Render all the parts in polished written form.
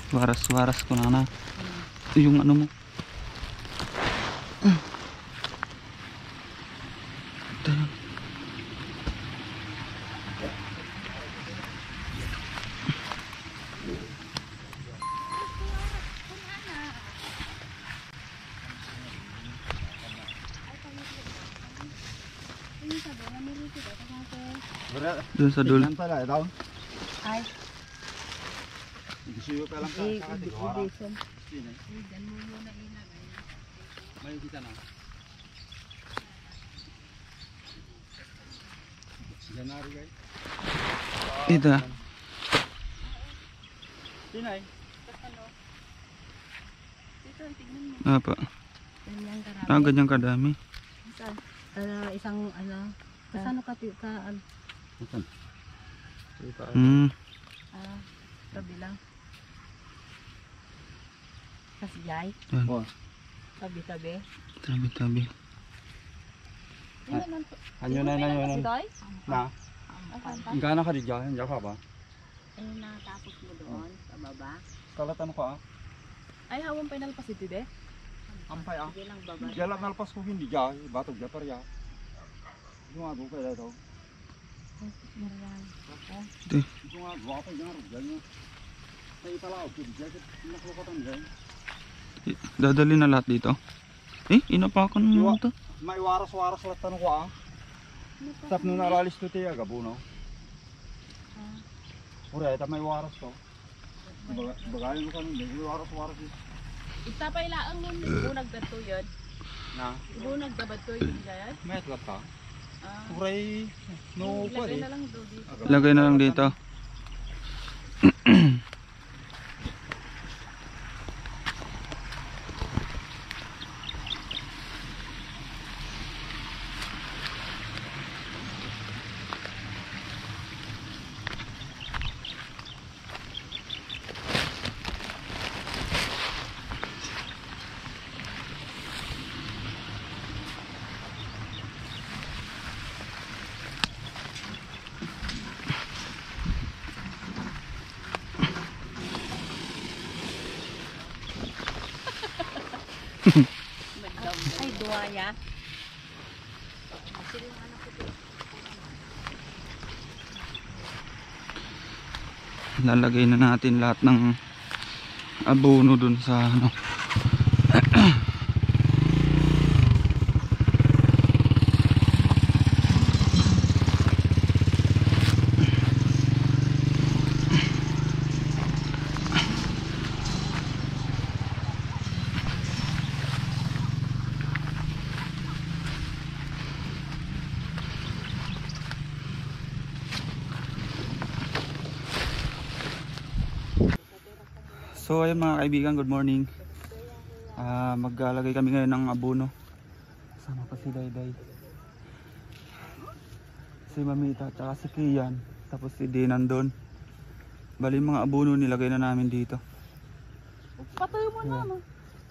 Waras-waras ko na. Ito yung ano mo. Ito yun. Doon sa dulo. Ay. Isuyo pa lang ka. Edition. May kita na. Janari guys. Ito. Sinay. Apa? Ganyan karami. Ganyan kadami. Isang ano. Kasano ka Saan? kabilang. Kasjay. Oh. Tabi-tabi. Tabi-tabi. Hanyo na yun. Na. Gana ka di dyan? Diyan ka ba? Ano natapos mo doon sa baba? Kalat ano ka ah? Ay, hawang pinalpas ito de? Ampay ah. Sige lang baba. Jalan nalpas ko hindi dyan. Batok dyan pa rin. Gumagawa ka dito. Marian. Gumagawa ka dyan. Sa italaw. Dyan. Nakulokatan dyan. Dadali na lahat dito. Inapakan mo ito. May waras-waras lahat tanong ko ah. Tap nung nalalis to tiya gabo no. Pura ito may waras to. Bagayan mo kanun din. Waras-waras yun. Itapay laang nun. Ibu nagdato yun. Na? Ibu nagdabato yun dyan. May atlat ka? Puray no pwede. Lagay na lang doon dito. Lagay na lang dito. Ay, duwaya. Lalagay na natin lahat ng abono dun sa ano. So ayun mga kaibigan, good morning. Maglalagay kami ngayon ng abono. Sama pa si Dayday, si Mamita, tsaka si Kian, tapos si Dinan doon. Bali mga abono nilagay na namin dito. Patay mo na.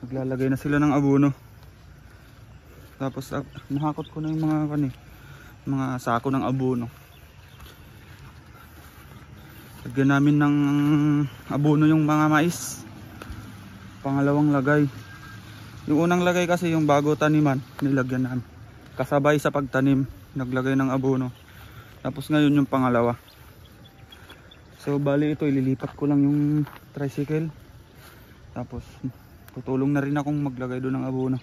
Maglalagay na sila ng abono. Tapos nahakot ko na yung mga sako ng abono. Lagyan namin ng abono yung mga mais. Pangalawang lagay. Yung unang lagay kasi yung bago taniman, nilagyan namin. Kasabay sa pagtanim, naglagay ng abono. Tapos ngayon yung pangalawa. So bali ito, ililipat ko lang yung tricycle. Tapos tutulong na rin akong maglagay doon ng abono.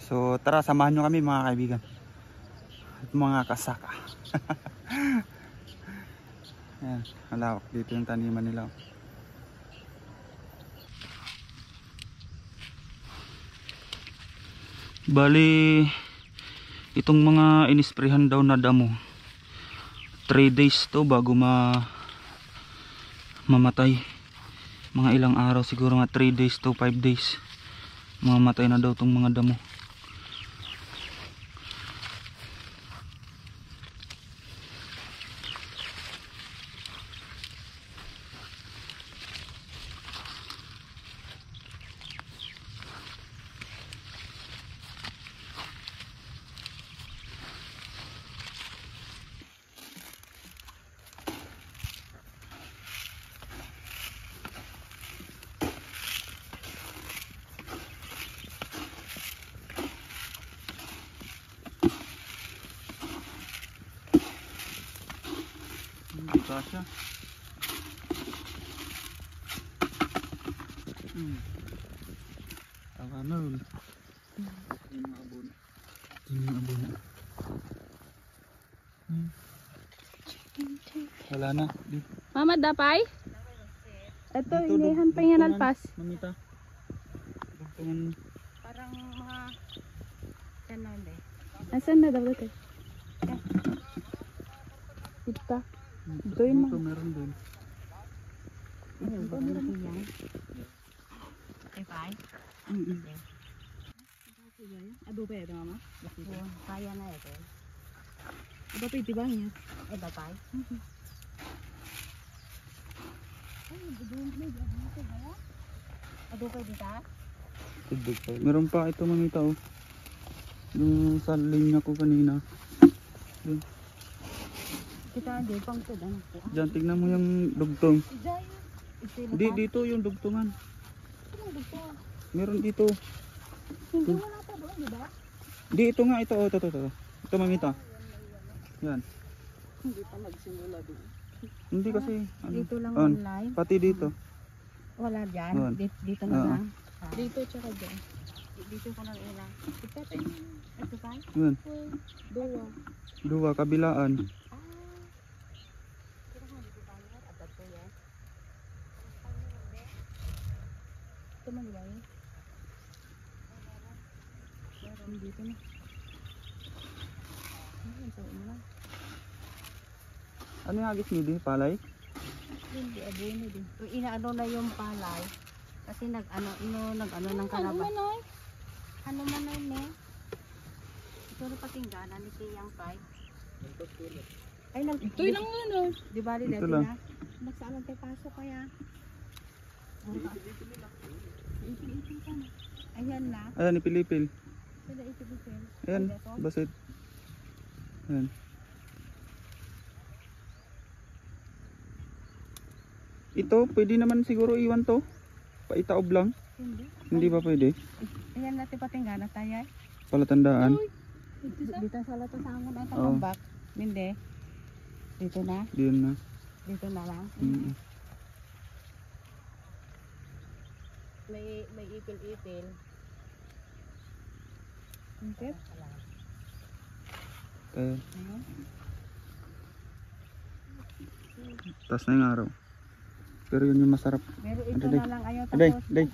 So tara, samahan nyo kami mga kaibigan at mga kasaka. Ayan, malawak dito yung taniman nila. Bali itong mga inisprehan daw na damo, 3 days to bago mamatay. Mga ilang araw, siguro mga 3 days to 5 days mamatay na daw tong mga damo. Hindi kasya. Ano yun? Yung mga abono. Yung mga abono. Wala na. Mama, dapay? Ito, Dito, inihan pa yan alpas. Mamita. Dugtungan. Parang mga... Ganon eh. Asan na daw ito? Ito. Ito yun Dito meron din. Ano ba na yan? Ipay? Ado pa ito, mama? Kaya na ito. Ado pa ito ba niya? Ito pa? Ado pa dito? Meron pa ito mamita oh. Yung sa linya ko kanina. Yun. Kita hindi pang ito. Diyan, tignan mo yung dugtong. Di, dito yung dugtungan. Meron dito. Hindi wala pa doon, di ba? Di, ito nga, ito. Oh, ito. Ito mamita. Yan. Hindi pa nagsimula doon. Hindi kasi. Ano, Dito lang on. online. Pati dito. Wala dyan. On. Dito na Oo. lang. Dito tsaka dyan. Dito ko lang ilang. Ito pa? Yan. Dua. Dua, kabilaan. Ito man ba yun? Meron dito na. Ayan, so mo lang. Ano yung agis ni di? Palay? Hindi, abono din. Inaano na yung palay. Kasi nag-ano ng kalabas. Ano man eh? Ito na patingganan ni Tiyang Pai. Ay, ito lang ano. Di ba rin Ito dati lang. na? Magsaalang tayo pasok kaya. Ipil-ipil ka na. Ayan na. Ayan, ipilipil. Sila ipil-ipil. Ayan, Ay, ito. basit. Ayan. Ito, pwede naman siguro iwan to. Paitaob lang. Hindi. Hindi ba pwede? Ayan natin patingganan tayo. Palatandaan. Dito sa lato sa amon ang Oo. tambak. Hindi. Dito na. Diyan na. Dito na lang. Mm. May ipil-ipil. Okay. Ayan. Taas na yung araw. Pero yun yung masarap. Pero ito Aday. na lang ayaw Aday, tapos. aday.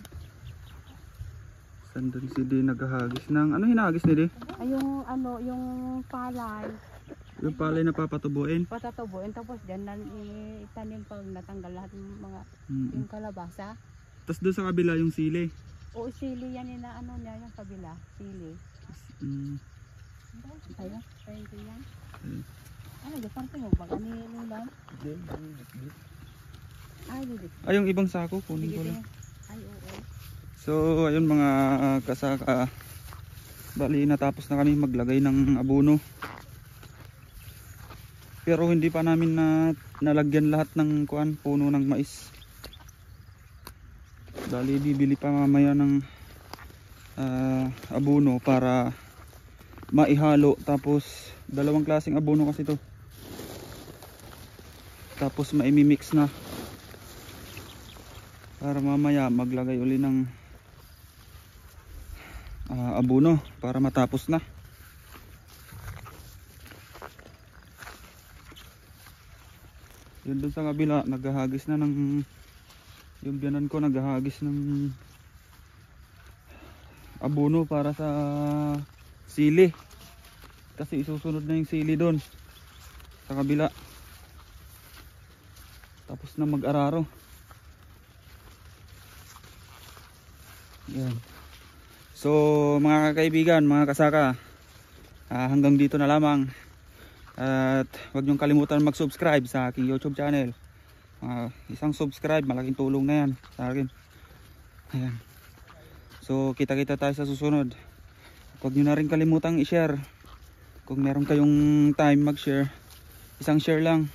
Sandun si Di naghahagis ng... Ano hinahagis ni Di? Ay, yung palay. Yung palay na papatubuin. Patatubuin tapos dyan na itanim pag natanggal lahat ng mga yung kalabasa. Tapos doon sa kabila yung sili. O sili yan na ano niya yung kabila. Sili. Mm. Tayo. Tayo ito yan. Ayun. Ano, dapat mo pag ano yung lang. Ay, dito. Ay, yung ibang sako, kunin Sige, ko sige. lang. Ay, oo. So, ayun mga kasaka. Bali, natapos na kami maglagay ng abono. Pero hindi pa namin nalagyan lahat ng puno ng mais. Bali, bibili pa mamaya ng abono para maihalo. Tapos, dalawang klaseng abono kasi to. Tapos, maimimix na. Para mamaya maglagay uli ng abono para matapos na. Yun dun sa kabila naghahagis na ng yung biyanan ko naghahagis ng abono para sa sili kasi isusunod na yung sili doon sa kabila tapos na mag-araro. Yan. So mga kaibigan, mga kasaka, hanggang dito na lamang. At huwag niyong kalimutan mag-subscribe sa aking YouTube channel. Isang subscribe, malaking tulong na yan sa akin. Ayan. So kita-kita tayo sa susunod. Huwag niyo na rin kalimutang i-share. Kung meron kayong time mag-share, isang share lang,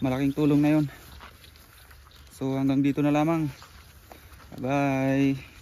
malaking tulong na yon. So hanggang dito na lamang. Bye bye.